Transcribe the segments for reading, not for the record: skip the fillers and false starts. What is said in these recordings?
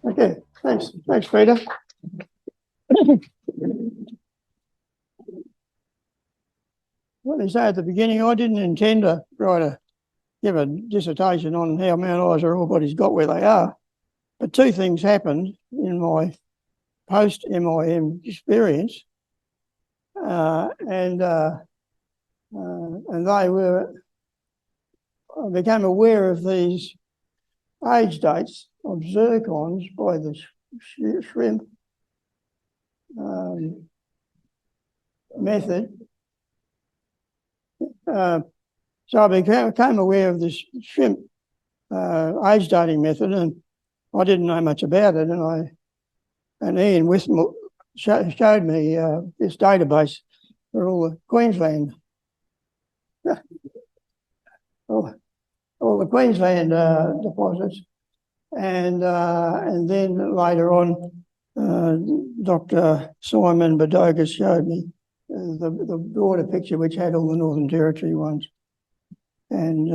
Okay, thanks, Peter. What they say at the beginning, I didn't intend to give a dissertation on how Mount Isa ore bodies got where they are, but two things happened in my post-MIM experience, and they were. I became aware of these age dates of zircons by the shrimp method. So I became aware of this shrimp age dating method, and I didn't know much about it. And Ian Withmore showed me this database for all the Queensland, all the Queensland deposits, and then later on, Dr. Simon Badogas showed me the broader picture, which had all the Northern Territory ones, and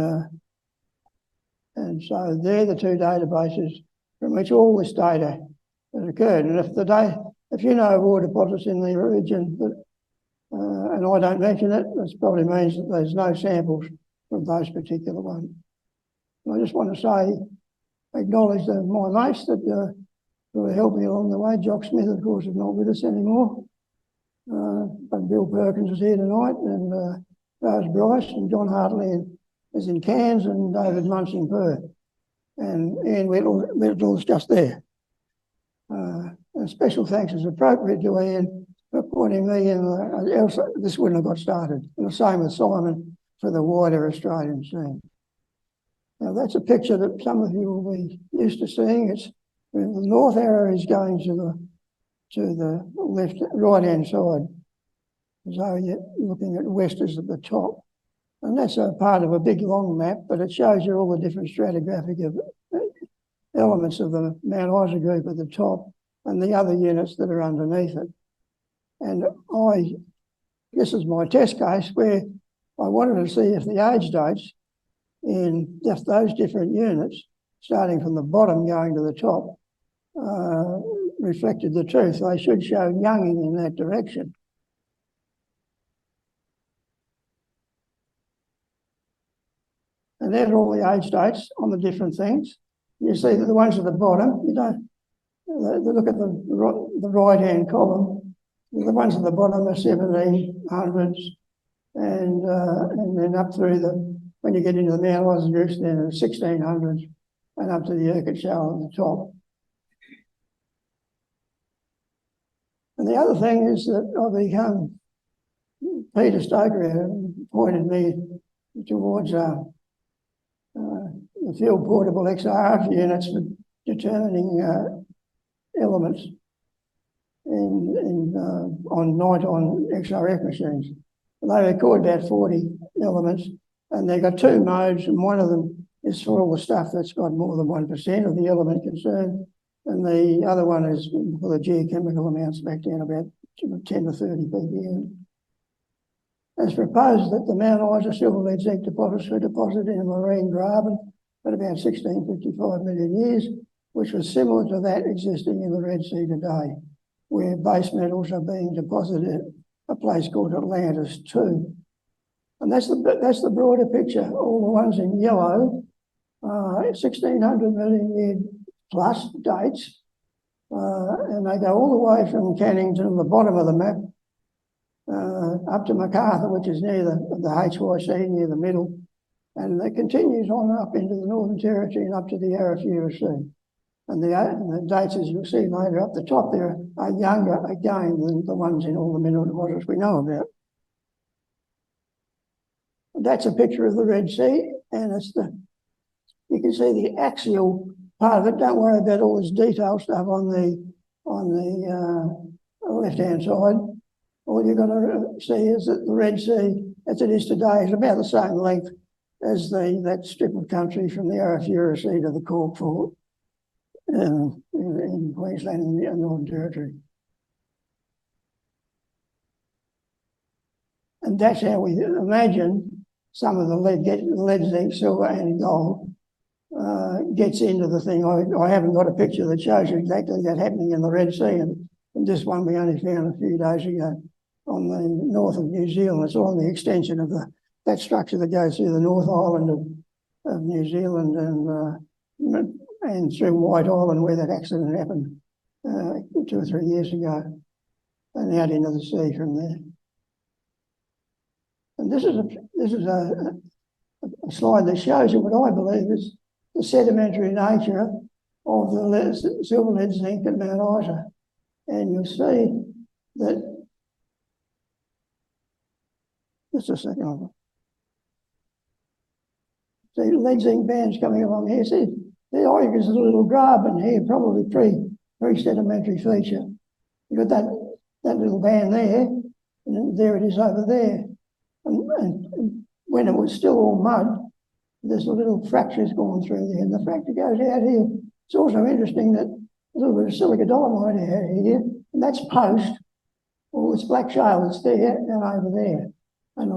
so they're the two databases from which all this data has occurred. And if you know of ore deposits in the region, and I don't mention it, this probably means that there's no samples from those particular ones. And I just want to acknowledge my mates that really helped me along the way. Jock Smith, of course, is not with us anymore. But Bill Perkins is here tonight, and Rose Bryce, and John Hartley is in Cairns, and David Munch in Perth. And Ian Whittle's just there. And special thanks is appropriate to Ian for pointing me in. Else this wouldn't have got started. And the same with Simon for the wider Australian scene. Now that's a picture that some of you will be used to seeing. It's the north arrow is going to the left, right-hand side. So you're looking at west is at the top. And that's a part of a big long map, but it shows you all the different stratigraphic elements of the Mount Isa group at the top and the other units that are underneath it. And this is my test case where I wanted to see if the age dates in just those different units, starting from the bottom going to the top, reflected the truth. They should show younging in that direction. And there's all the age dates on the different things. You see that the ones at the bottom, look at the right-hand column. The ones at the bottom are 1700s, and then up through when you get into the Mount Isa groups, then the 1600s, and up to the Urquhart Shale at the top. And the other thing is that Peter Stoker pointed me towards the field portable XRF units for determining elements on XRF machines. And they record about 40 elements, and they've got two modes, and one of them is for all the stuff that's got more than 1% of the element concerned, and the other one is for the geochemical amounts back down about 10 to 30 ppm. It's proposed that the Mount Isa silver lead zinc deposits were deposited in a marine graben at about 1655 million years, which was similar to that existing in the Red Sea today, where base metals are being deposited at a place called Atlantis 2. And that's the broader picture. All the ones in yellow, 1600 million year plus dates, and they go all the way from Cannington, the bottom of the map, up to Macarthur, which is near the HYC, near the middle, and it continues on up into the Northern Territory and up to the Arafura Sea. And the dates, as you'll see later, up the top there are younger again than the ones in all the mineral deposits we know about. That's a picture of the Red Sea, and you can see the axial part of it. Don't worry about all this detail stuff on the left-hand side. All you've got to see is that the Red Sea, as it is today, is about the same length as that strip of country from the Arafura Sea to the Cork Fort in Queensland and the Northern Territory. And that's how we imagine some of the lead, zinc, silver and gold gets into the thing. I haven't got a picture that shows you exactly that happening in the Red Sea, and this one we only found a few days ago on the north of New Zealand. It's along the extension of that structure that goes through the North Island of New Zealand and through White Island, where that accident happened 2 or 3 years ago, and out into the sea from there. And this is a slide that shows you what I believe is the sedimentary nature of the silver, lead, zinc at Mount Isa. And you'll see that, just a second, see lead zinc bands coming along here. See, the Oregon's a little graben here, probably pre-sedimentary feature. You've got that little band there, and there it is over there. And when it was still all mud, there's a little fractures going through there, and the fracture goes out here. It's also interesting that a little bit of silica dolomite out here, and that's post all this black shale that's there and over there. And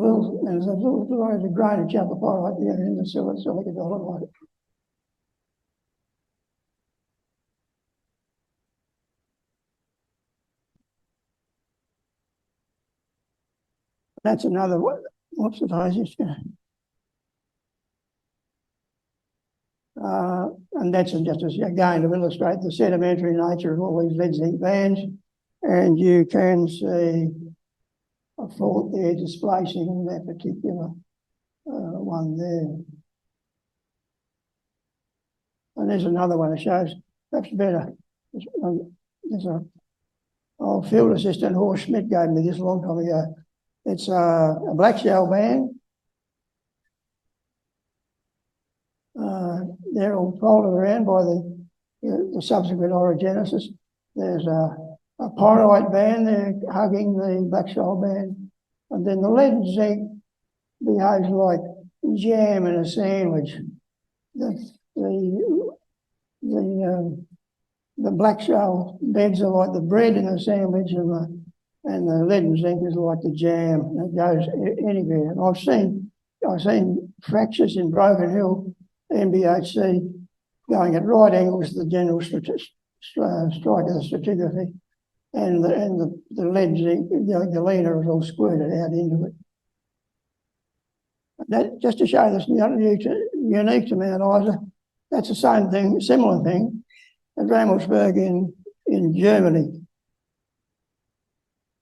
there's a little grain of chalcopyrite there in the silica dolomite. That's another one. What's the daisies? And that's just again to illustrate the sedimentary nature of all these lead zinc bands. And you can see a fault there displacing that particular one there. And there's another one that shows perhaps better. There's an old field assistant, Horst Schmidt, gave me this a long time ago. It's a black shale band. They're all folded around by the subsequent orogenesis. There's a pyrite band there hugging the black shale band. And then the lead and zinc behaves like jam in a sandwich. The black shale beds are like the bread in a sandwich, and the lead and zinc is like the jam. It goes anywhere. And I've seen fractures in Broken Hill, NBHC, going at right angles to the general strike of the stratigraphy, and the lead zinc, the galena is all squirted out into it. That, just to show this unique to Mount Isa, that's the same thing, similar thing at Rammelsberg in Germany.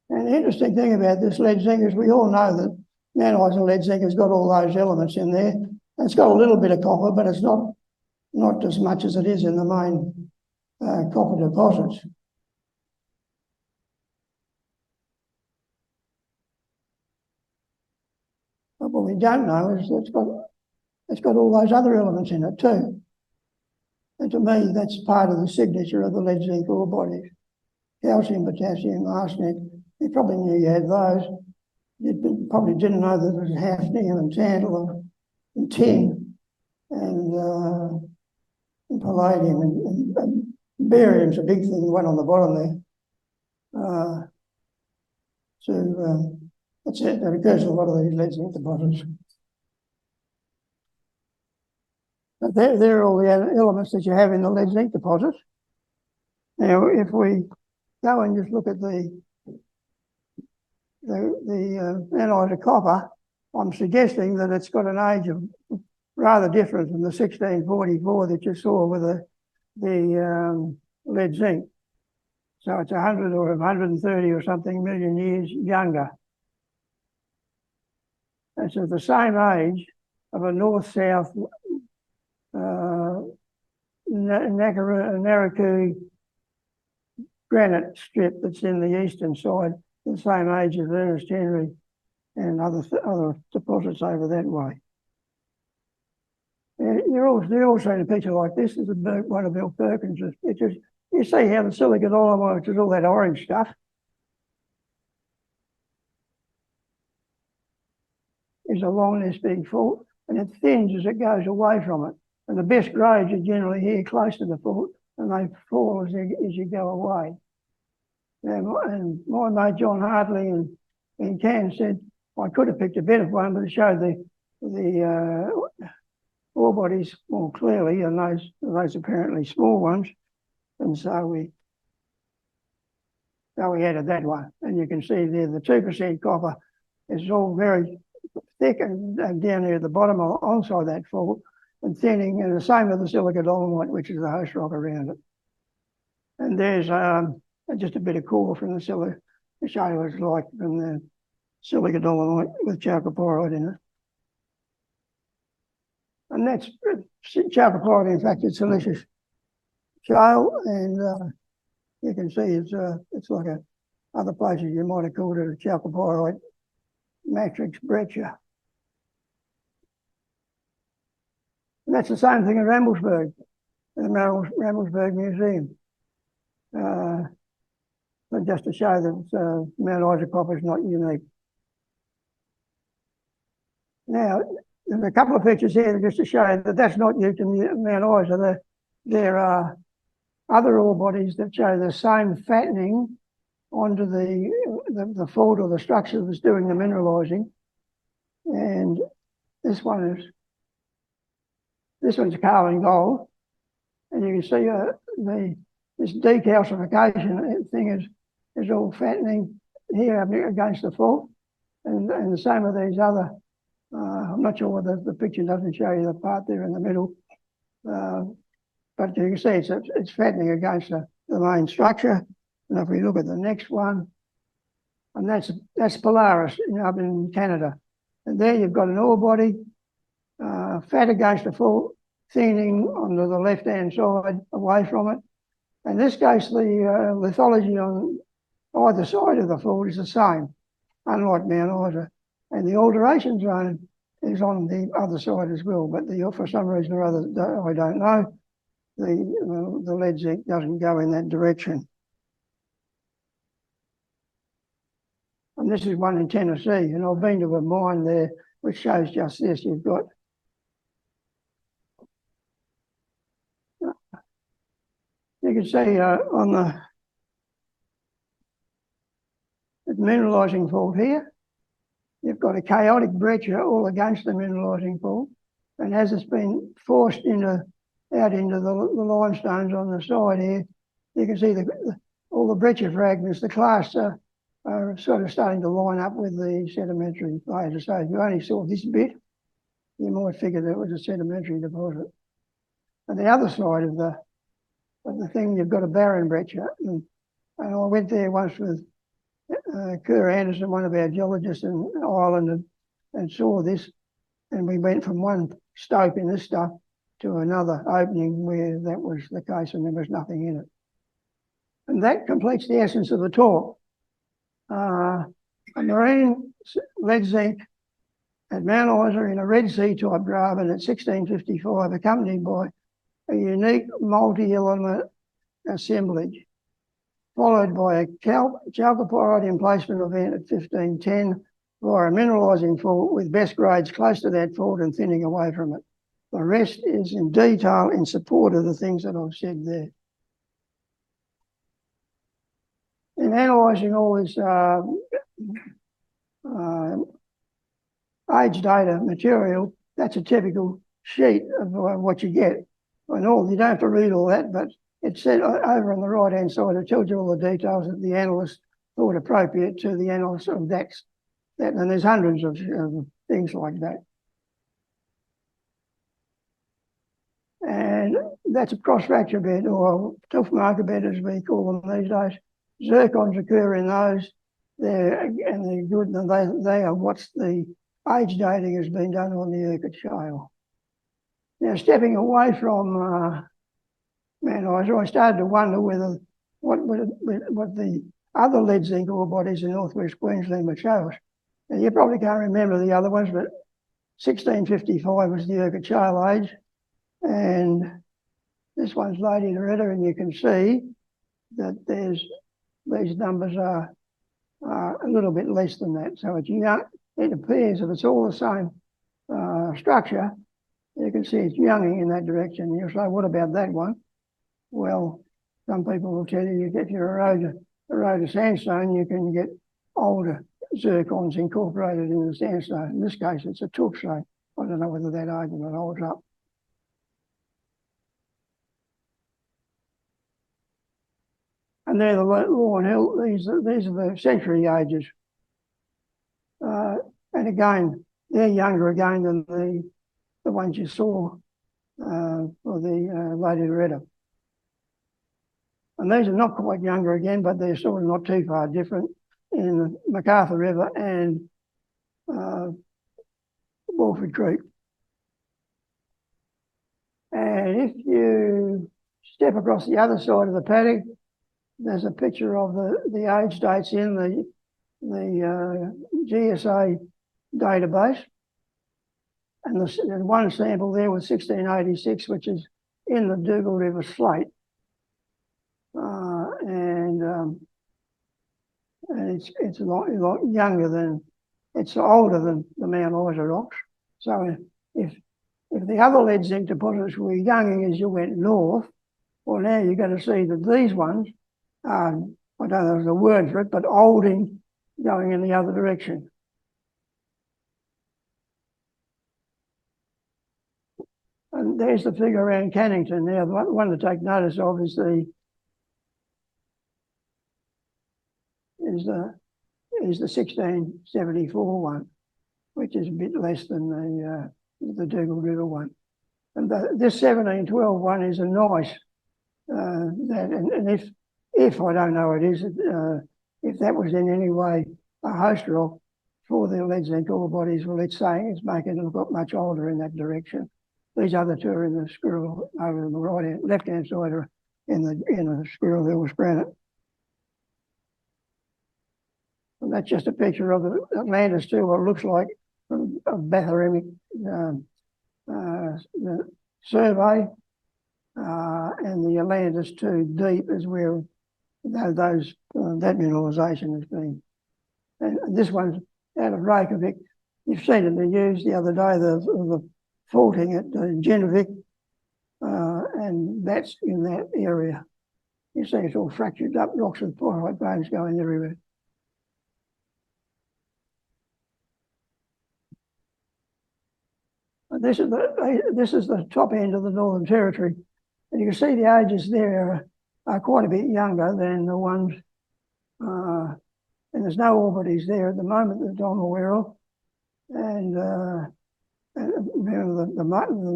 And the interesting thing about this lead zinc is we all know that Mount Isa lead zinc has got all those elements in there. And it's got a little bit of copper, but it's not as much as it is in the main copper deposits. But what we don't know is it's got all those other elements in it too. And to me, that's part of the signature of the lead zinc ore bodies. Calcium, potassium, arsenic. You probably knew you had those. You probably didn't know that there was hafnium and tantalum and tin and palladium and barium's a big thing, the one on the bottom there. That's it. That occurs in a lot of these lead zinc deposits. But they're all the elements that you have in the lead zinc deposits. Now, if we go and just look at the Mount Isa copper, I'm suggesting that it's got an age of rather different from the 1644 that you saw with the lead zinc. So it's 100 or 130 or something million years younger. It's of the same age of a north-south Naraku granite strip that's in the eastern side, the same age as Ernest Henry and other deposits over that way. You're all seeing a picture like this. This is one of Bill Perkins' pictures. You see how the silica dolomite, which is all that orange stuff, is along this big fault, and it thins as it goes away from it. And the best grades are generally here close to the fault, and they fall as you go away. And my mate John Hartley in Cairns said, I could have picked a better one, but it showed the ore bodies more clearly, and those apparently small ones. And so we added that one. And you can see there the 2% copper is all very thick and down here at the bottom alongside that fault and thinning, and the same with the silica dolomite, which is the host rock around it. And there's just a bit of core from the silica to show you what it's like from the silica dolomite with chalcopyrite in it. And that's chalcopyrite, in fact, it's silicious shale, and you can see it's like other places you might have called it a chalcopyrite matrix breccia. And that's the same thing at Ramblesburg, in the Ramblesburg Museum. But just to show that Mount Isa copper is not unique. Now, there's a couple of pictures here just to show that that's not unique to Mount Isa. There are other ore bodies that show the same fattening onto the fault or the structure that's doing the mineralising. And this one's carbon gold. And you can see this decalcification thing is all fattening here against the fault. And the same with these other, I'm not sure whether the picture doesn't show you the part there in the middle. But you can see it's fattening against the main structure. And if we look at the next one, and that's Polaris up in Canada. And there you've got an ore body, fat against the fault, thinning onto the left-hand side away from it. In this case, the lithology on either side of the fault is the same, unlike Mount Isa. And the alteration zone is on the other side as well, but for some reason or other, I don't know, the lead zinc doesn't go in that direction. And this is one in Tennessee, and I've been to a mine there which shows just this. You've got you can see on the mineralising fault here, you've got a chaotic breccia all against the mineralising fault, and as it's been forced out into the limestones on the side here, you can see all the breccia fragments, the clasts are sort of starting to line up with the sedimentary layers. So if you only saw this bit, you might figure that it was a sedimentary deposit. On the other side of the thing, you've got a barren breccia. And I went there once with Kerr Anderson, one of our geologists in Ireland, and saw this. And we went from one stope in this stuff to another opening where that was the case and there was nothing in it. And that completes the essence of the talk. A marine lead zinc at Mount Isa in a Red Sea type graben at 1655, accompanied by a unique multi-element assemblage, followed by a chalcopyrite emplacement event at 1510 via a mineralising fault with best grades close to that fault and thinning away from it. The rest is in detail in support of the things that I've said there. In analysing all this age data material, that's a typical sheet of what you get. You don't have to read all that, but it's said over on the right-hand side, it tells you all the details that the analyst thought appropriate to the analyst of that. And there's hundreds of things like that. And that's a cross-fracture bed, or tough marker bed as we call them these days. Zircons occur in those, and they're good, and they are what's the age dating has been done on the Urquhart shale. Now, stepping away from Mount Isa, I started to wonder whether what the other lead zinc ore bodies in northwest Queensland would show us. Now, you probably can't remember the other ones, but 1655 was the Urquhart shale age, and this one's Lady Loretta, and you can see that these numbers are a little bit less than that. So it's young. It appears if it's all the same structure, you can see it's younging in that direction. You'll say, what about that one? Well, some people will tell you if you erode a sandstone, you can get older zircons incorporated in the sandstone. In this case, it's a tuff, so I don't know whether that argument holds up. And they're the Lawn Hill. These are the century ages. And again, they're younger again than the ones you saw for the Lady Loretta. And these are not quite younger again, but they're sort of not too far different in the MacArthur River and Wolford Creek. And if you step across the other side of the paddock, there's a picture of the age dates in the GSA database. And there's one sample there with 1686, which is in the Dougal River slate. And it's a lot younger than, it's older than the Mount Isa rocks. So if the other lead zinc deposits were younging as you went north, well, now you're going to see that these ones are, I don't know if there's a word for it, but olding, going in the other direction. And there's the figure around Cannington. Now, the one to take notice of is the 1674 one, which is a bit less than the Dougal River one. And this 1712 one is a nice, and if I don't know it is, if that was in any way a host rock for the lead zinc ore bodies, well, it's saying it's making it look much older in that direction. These other two are in the Squirrel over on the left-hand side are in the Squirrel Hills granite. And that's just a picture of the Atlantis too, what it looks like from a bathymic survey. And the Atlantis 2 deep is where that mineralisation has been. And this one's out of Reykjavik. You've seen it in use the other day, the faulting at Genevic, and that's in that area. You see it's all fractured up, rocks with pyrite bones going everywhere. This is the top end of the Northern Territory, and you can see the ages there are quite a bit younger than the ones, and there's no ore bodies there at the moment that I'm aware of, and the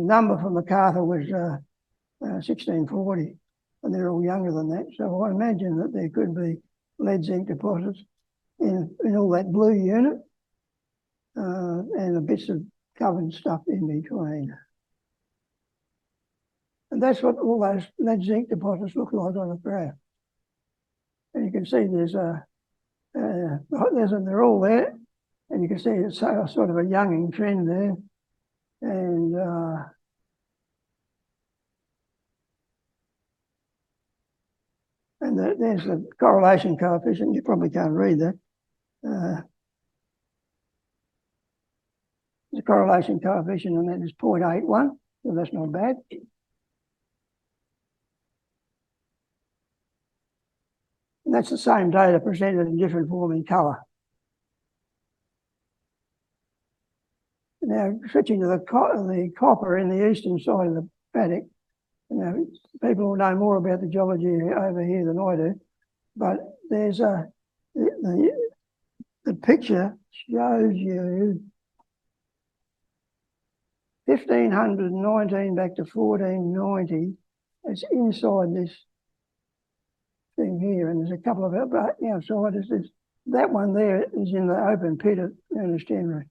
number from MacArthur was 1640, and they're all younger than that. So I imagine that there could be lead zinc deposits in all that blue unit, and the bits of covered stuff in between. And that's what all those lead zinc deposits look like on the graph. And you can see they're all there, and you can see it's sort of a younging trend there. And there's the correlation coefficient. You probably can't read that. The correlation coefficient on that is 0.81, so that's not bad. And that's the same data presented in different form in colour. Now, switching to the copper in the eastern side of the paddock, people will know more about the geology over here than I do, but there's the picture shows you 1519 back to 1490. It's inside this thing here, and there's a couple of outside. That one there is in the open pit at Ernest Henry.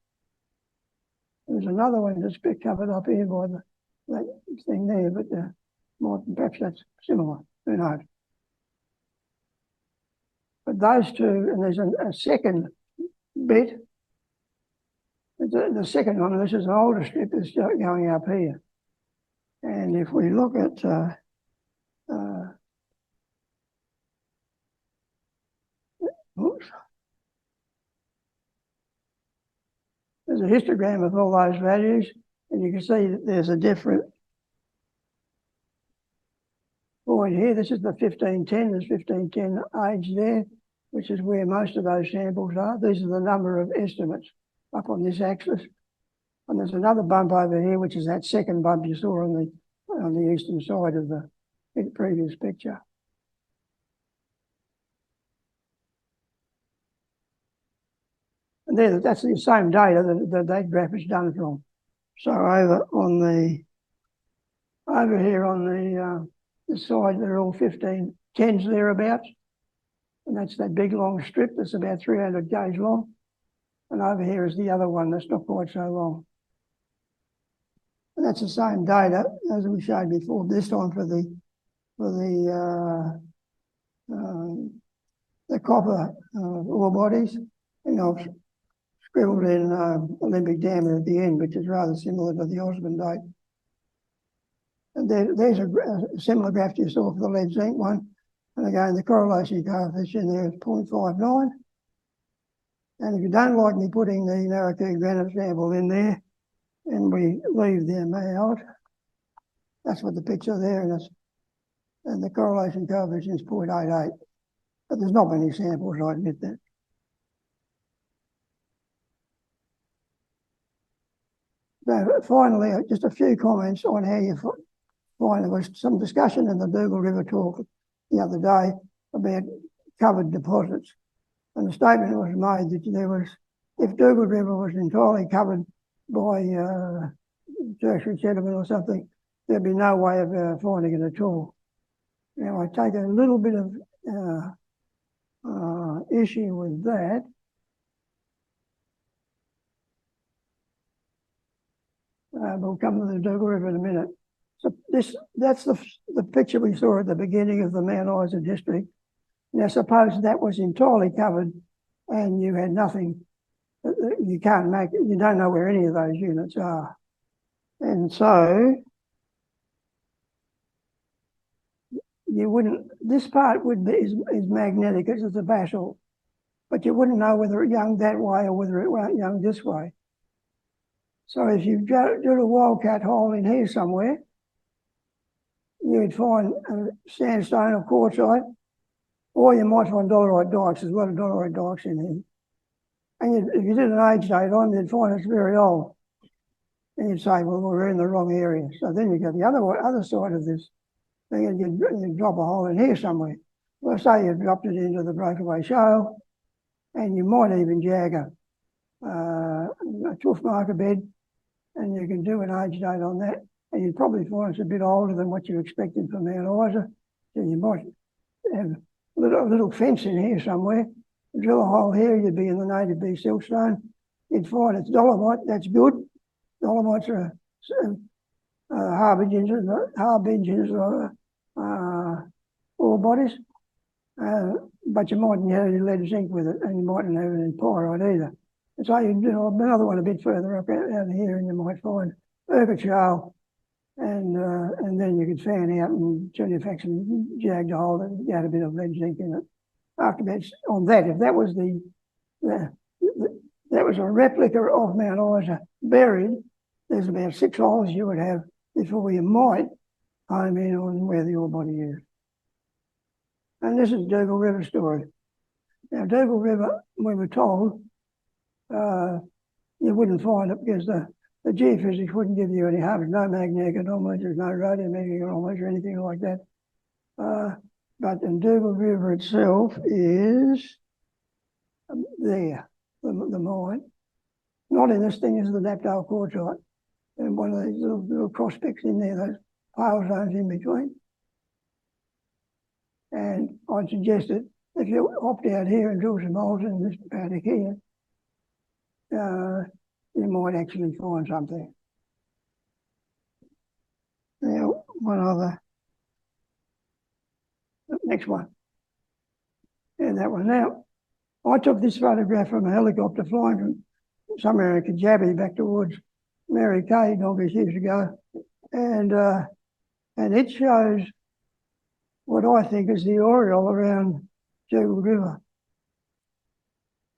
There's another one that's covered up here by that thing there, but perhaps that's similar. Who knows? But those two, and there's a second bit. The second one, this is an older strip that's going up here. And if we look at oops. There's a histogram of all those values, and you can see that there's a different void here. This is the 1510, there's 1510 age there, which is where most of those samples are. These are the number of estimates up on this axis. And there's another bump over here, which is that second bump you saw on the eastern side of the previous picture. And that's the same data that graph is done from. So over here on the side, they're all 1510s thereabouts. And that's that big long strip that's about 300 gauge long. And over here is the other one that's not quite so long. And that's the same data as we showed before, this time for the copper ore bodies. And I've scribbled in Olympic diameter at the end, which is rather similar to the Osborne date. And there's a similar graph you saw for the lead zinc one. And again, the correlation coefficient there is 0.59. And if you don't like me putting the narrow key granite sample in there, and we leave them out, that's what the picture there is. And the correlation coefficient is 0.88. But there's not many samples, I admit that. So finally, just a few comments on how you find. There was some discussion in the Dugald River talk the other day about covered deposits. And the statement was made that if Dugald River was entirely covered by tertiary sediment or something, there'd be no way of finding it at all. Now, I take a little bit of issue with that. We'll come to the Dugald River in a minute. So that's the picture we saw at the beginning of the Mount Isa district. Now, suppose that was entirely covered and you had nothing, you don't know where any of those units are. And so you wouldn't, this part is magnetic, it's a basalt, but you wouldn't know whether it young that way or whether it young this way. So if you drill a wildcat hole in here somewhere, you'd find sandstone or quartzite, or you might find dolerite dikes. There's a lot of dolerite dikes in here. And if you did an age date on them, you'd find it's very old. And you'd say, well, we're in the wrong area. So then you go the other side of this thing, and you drop a hole in here somewhere. Well, say you dropped it into the breakaway shale, and you might even jag a tuff marker bed, and you can do an age date on that, and you'd probably find it's a bit older than what you expected from Mount Isa. So you might have a little fence in here somewhere, drill a hole here, you'd be in the native B siltstone. You'd find it's dolomite, that's good. Dolomites are harbingers of ore bodies, but you mightn't have any lead zinc with it, and you mightn't have any pyrite either. And so you do another one a bit further up out here, and you might find Urquhart shale, and then you could fan out and turn your fax and jag the hole and get a bit of lead zinc in it. After that, on that, if that was that was a replica of Mount Isa buried, there's about 6 holes you would have before you might home in on where the ore body is. And this is Dugald River story. Now, Dugald River, we were told, you wouldn't find it because the geophysics wouldn't give you any harm. There's no magnetic anomalies, there's no radiometric anomalies or anything like that. But in Dugald River itself is there, the mine. Not in this thing is the Napdale quartzite. And one of these little prospects in there, those pale zones in between. And I'd suggested if you opt out here and drill some holes in this paddock here, you might actually find something. Now, one other, next one. And that one. Now, I took this photograph from a helicopter flying from somewhere in Kajabi back towards Mary Kay all these years ago. And it shows what I think is the aureole around Dugald River.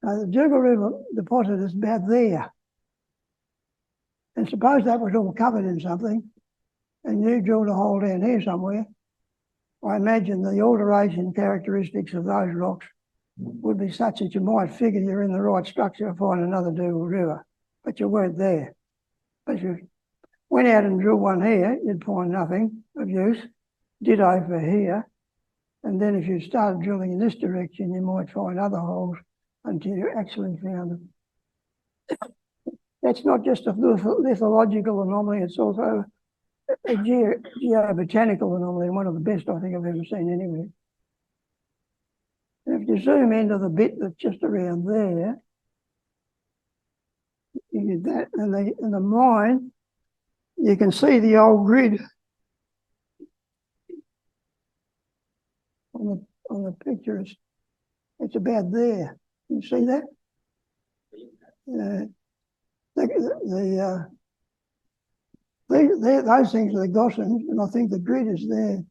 Now, the Dugald River deposit is about there. And suppose that was all covered in something, and you drilled a hole down here somewhere, I imagine the alteration characteristics of those rocks would be such that you might figure you're in the right structure to find another Dugald River, but you weren't there. But if you went out and drilled one here, you'd find nothing of use. Ditto for here. And then if you started drilling in this direction, you might find other holes until you actually found them. That's not just a lithological anomaly, it's also a geobotanical anomaly, one of the best I think I've ever seen anywhere. And if you zoom into the bit that's just around there, you get that, and the mine, you can see the old grid on the picture. It's about there. You see that? Those things are the Gossans, and I think the grid is there.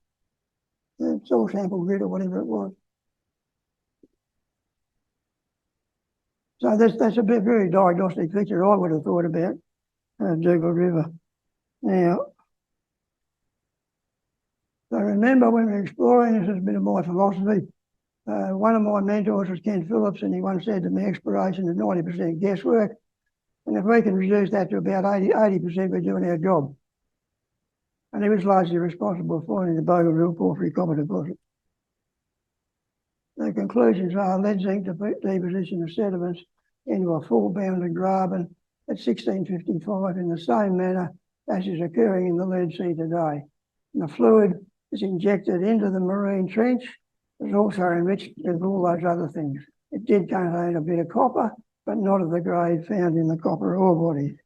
The soil sample grid or whatever it was. So that's a very diagnostic feature I would have thought about Dougal River. Now, so remember when we were exploring, this has been my philosophy. One of my mentors was Ken Phillips, and he once said to me, exploration is 90% guesswork. And if we can reduce that to about 80%, we're doing our job. And he was largely responsible for finding the Bougainville porphyry copper deposit. The conclusions are lead zinc deposition of sediments into a full bounded graben at 1655 in the same manner as is occurring in the lead sea today. And the fluid is injected into the marine trench. It's also enriched with all those other things. It did contain a bit of copper, but not of the grade found in the copper ore bodies.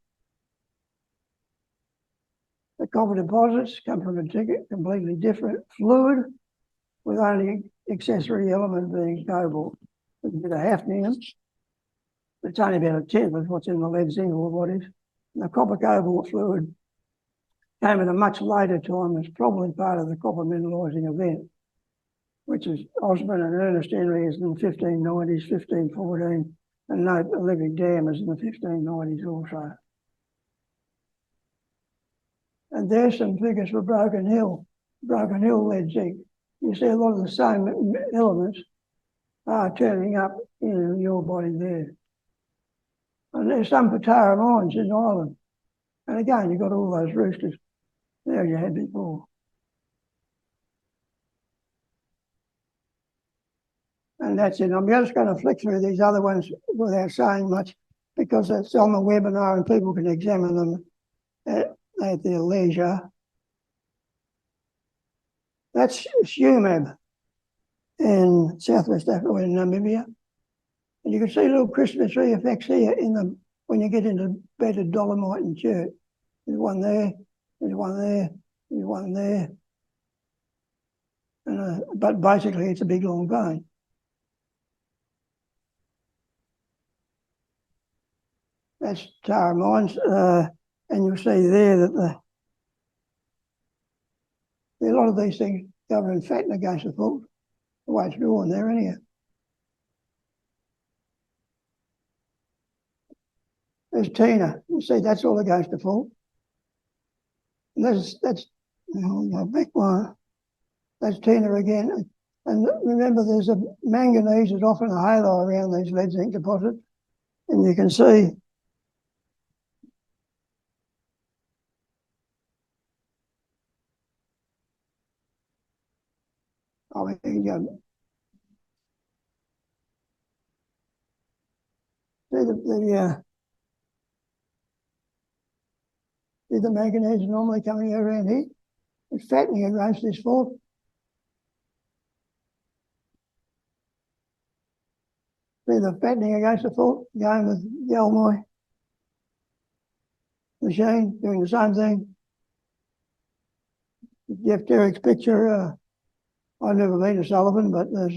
The copper deposits come from a completely different fluid, with only accessory element being cobalt. There's a bit of hafnium. It's only about a tenth of what's in the lead zinc ore bodies. And the copper cobalt fluid came at a much later time as probably part of the copper mineralising event, which is Osborne and Ernest Henry is in the 1590s, 1514, and note Olympic Dam is in the 1590s also. And there's some figures for Broken Hill lead zinc. You see a lot of the same elements are turning up in your body there. And there's some Patara mines in Ireland. And again, you've got all those roosters there you had before. And that's it. I'm just going to flick through these other ones without saying much because it's on the webinar and people can examine them at their leisure. That's Shumab in Southwest Africa in Namibia. And you can see little Christmas tree effects here when you get into bedded dolomite and chert. There's one there, there's one there, there's one there. And, but basically it's a big long vein. That's Tara mines, and you'll see there that a lot of these things cover in fat against the fault, the way it's drawn there anyhow. There's Tina. You see that's all against the fault. And that's back one. That's Tina again. And remember there's a manganese is often a halo around these lead zinc deposits. And you can see here you go. See the manganese normally coming around here? It's fattening against this fault. See the fattening against the fault? Going with Yelmoy machine, doing the same thing. Jeff Derrick's picture, I've never been to Sullivan, but there's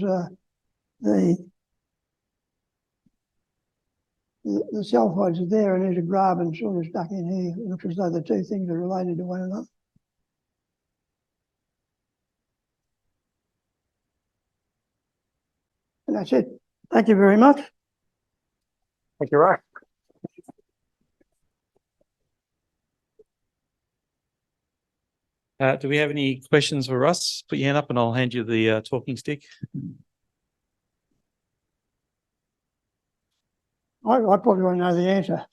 the sulphides are there and there's a graben sort of stuck in here. It looks as though the two things are related to one another. And that's it. Thank you very much. Thank you, Russ. Do we have any questions for Russ? Put your hand up and I'll hand you the talking stick. I probably want to know the answer.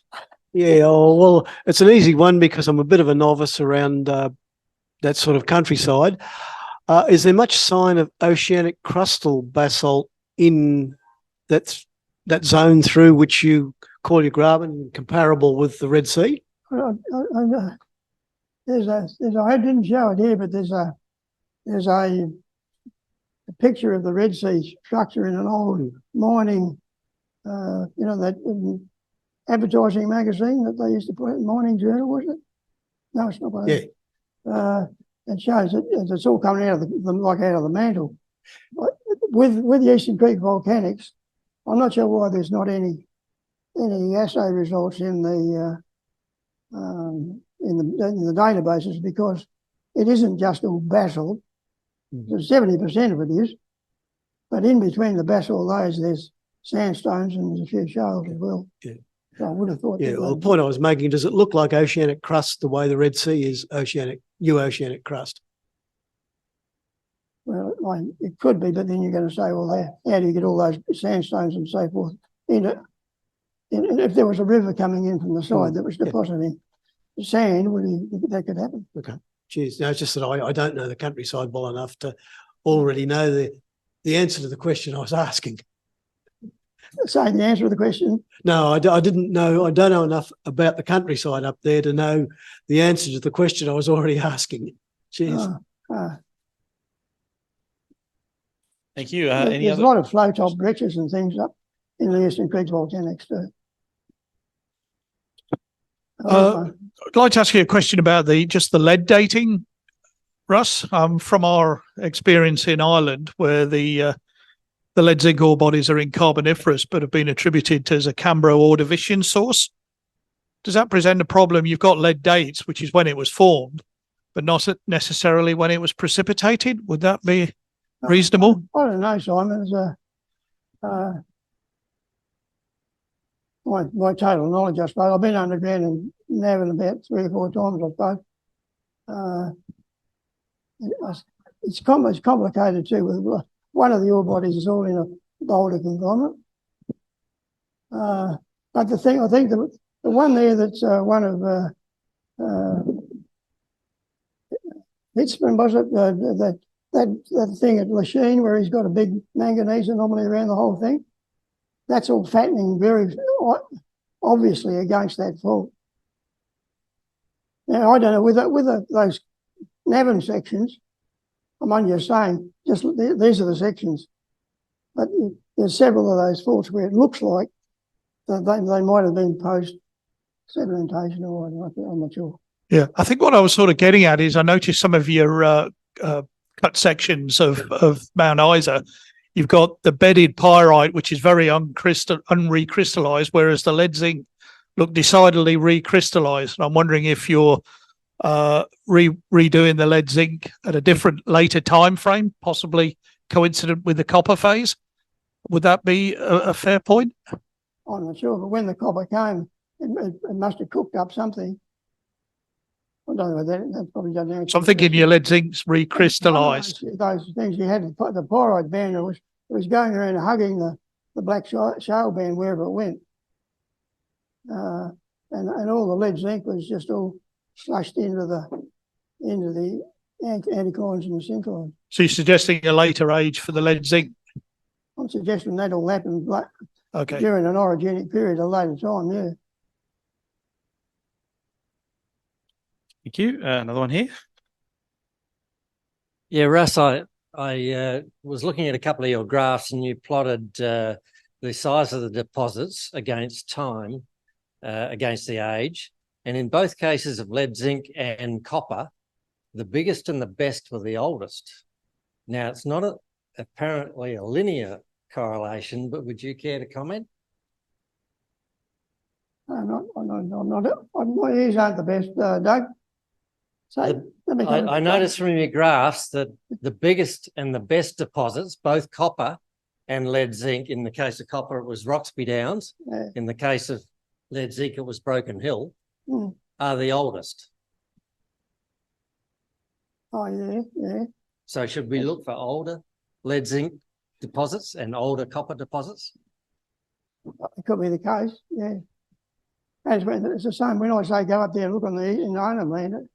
Yeah, well, it's an easy one because I'm a bit of a novice around that sort of countryside. Is there much sign of oceanic crustal basalt in that that zone through which you call your graben comparable with the Red Sea? I didn't show it here, but there's a picture of the Red Sea structure in an old mining, that advertising magazine that they used to put in Mining Journal, was it? No, it's not. Yeah. It shows it. It's all coming out of out of the mantle. But with the Eastern Creek volcanics, I'm not sure why there's not any assay results in the databases, because it isn't just all basalt. 70% of it is, but in between the basalt layers, there's sandstones and there's a few shales as well. Yeah. So I would have thought. Yeah. Well, the point I was making, does it look like oceanic crust the way the Red Sea is new oceanic crust? Well, it could be, but then you're going to say, well, how do you get all those sandstones and so forth in it? If there was a river coming in from the side that was depositing sand, that could happen. Okay. Cheers. No, it's just that I don't know the countryside well enough to already know the answer to the question I was asking. Say the answer to the question. No, I didn't know. I don't know enough about the countryside up there to know the answer to the question I was already asking. Cheers. Thank you. There's a lot of flow top breccias and things up in the Eastern Creek volcanics too. I'd like to ask you a question about just the lead dating, Russ. From our experience in Ireland, where the lead zinc ore bodies are in Carboniferous but have been attributed as a Cambro-Ordovician source. Does that present a problem? You've got lead dates, which is when it was formed, but not necessarily when it was precipitated. Would that be reasonable? I don't know, Simon. My total knowledge, I suppose. I've been underground in Navan about 3 or 4 times, I suppose. It's complicated too. With one of the ore bodies is all in a boulder conglomerate. But I think the one there that's one of Hitzman, was it? That thing at Lachine where he's got a big manganese anomaly around the whole thing. That's all fattening very obviously against that fault. Now, I don't know, with those Navan sections, I'm only just saying, these are the sections. But there's several of those faults where it looks like that they might have been post-sedimentation or I'm not sure. Yeah, I think what I was sort of getting at is I noticed some of your cut sections of Mount Isa. You've got the bedded pyrite, which is very unrecrystallized, whereas the lead zinc look decidedly recrystallized. And I'm wondering if you're redoing the lead zinc at a different later time frame, possibly coincident with the copper phase. Would that be a fair point? I'm not sure, but when the copper came, it must have cooked up something. I don't know that probably doesn't answer. So I'm thinking your lead zinc's recrystallized. Those things you had, the pyrite band, it was going around and hugging the black shale band wherever it went. And all the lead zinc was just all slushed into the anticlines and the synclines. So you're suggesting a later age for the lead zinc? I'm suggesting that all happened Okay. during an orogenic period at a later time, yeah. Thank you. Another one here. Yeah, Russ, I was looking at a couple of your graphs and you plotted the size of the deposits against time, against the age. And in both cases of lead, zinc and copper, the biggest and the best were the oldest. Now, it's not apparently a linear correlation, but would you care to comment? My ears aren't the best, Doug. So I noticed from your graphs that the biggest and the best deposits, both copper and lead zinc, in the case of copper, it was Roxby Downs. Yeah. In the case of lead zinc, it was Broken Hill, are the oldest. Oh, yeah. So should we look for older lead zinc deposits and older copper deposits? It could be the case, yeah. It's the same when I say go up there and look in Arnhem Land.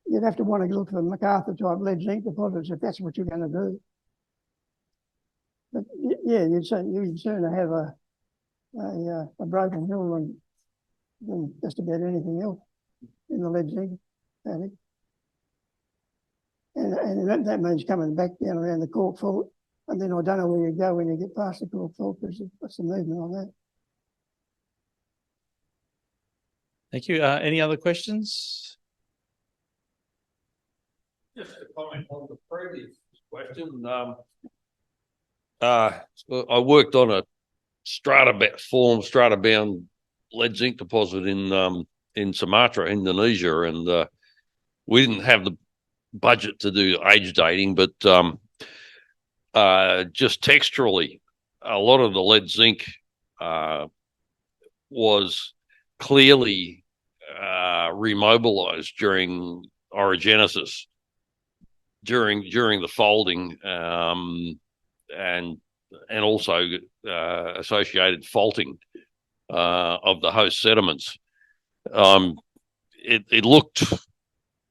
You'd have to want to look for MacArthur type lead zinc deposits if that's what you're going to do. But yeah, you'd sooner have a broken hill than just about anything else in the lead zinc paddock. And that means coming back down around the Cork Fault, and then I don't know where you go when you get past the Cork Fault, because what's the movement on that? Thank you. Any other questions? Just a comment on the previous question. I worked on a strata-bound lead zinc deposit in Sumatra, Indonesia, and we didn't have the budget to do age dating, but just texturally, a lot of the lead zinc was clearly remobilized during orogenesis, during the folding, and also associated faulting of the host sediments. It looked,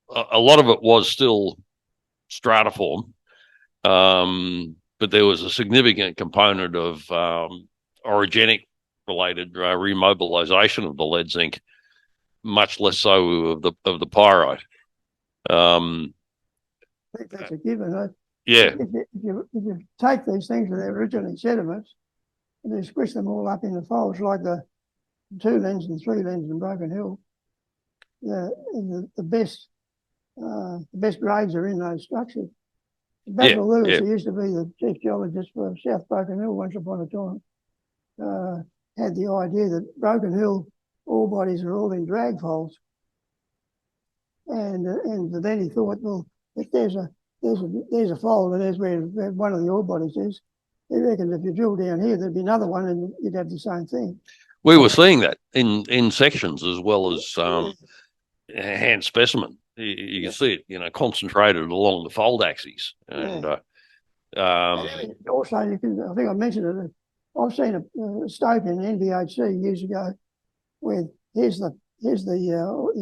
a lot of it was still stratiform, but there was a significant component of orogenic related remobilization of the lead zinc, much less so of the pyrite. I think that's a given. Yeah. If you take these things that they're originally sediments and you squish them all up in the folds like the 2 lens and 3 lens in Broken Hill, the best grades are in those structures. Basil Lewis, who used to be the chief geologist for South Broken Hill once upon a time, had the idea that Broken Hill ore bodies are all in drag folds. And then he thought, well, if there's a fold and there's where one of the ore bodies is, he reckons if you drill down here, there'd be another one and you'd have the same thing. We were seeing that in sections as well as hand specimen. You can see it, concentrated along the fold axes. And also, I think I mentioned it. I've seen a stope in NBHC years ago where here's the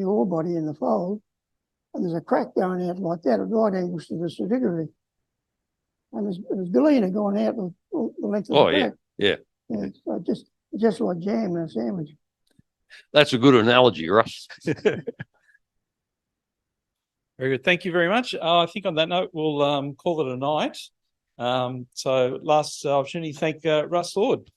ore body in the fold, and there's a crack going out like that at right angles to the stratigraphy. And there's galena going out the length of the crack. Yeah. So just like jam in a sandwich. That's a good analogy, Russ. Very good. Thank you very much. I think on that note, we'll call it a night. So last opportunity, thank Russ Lord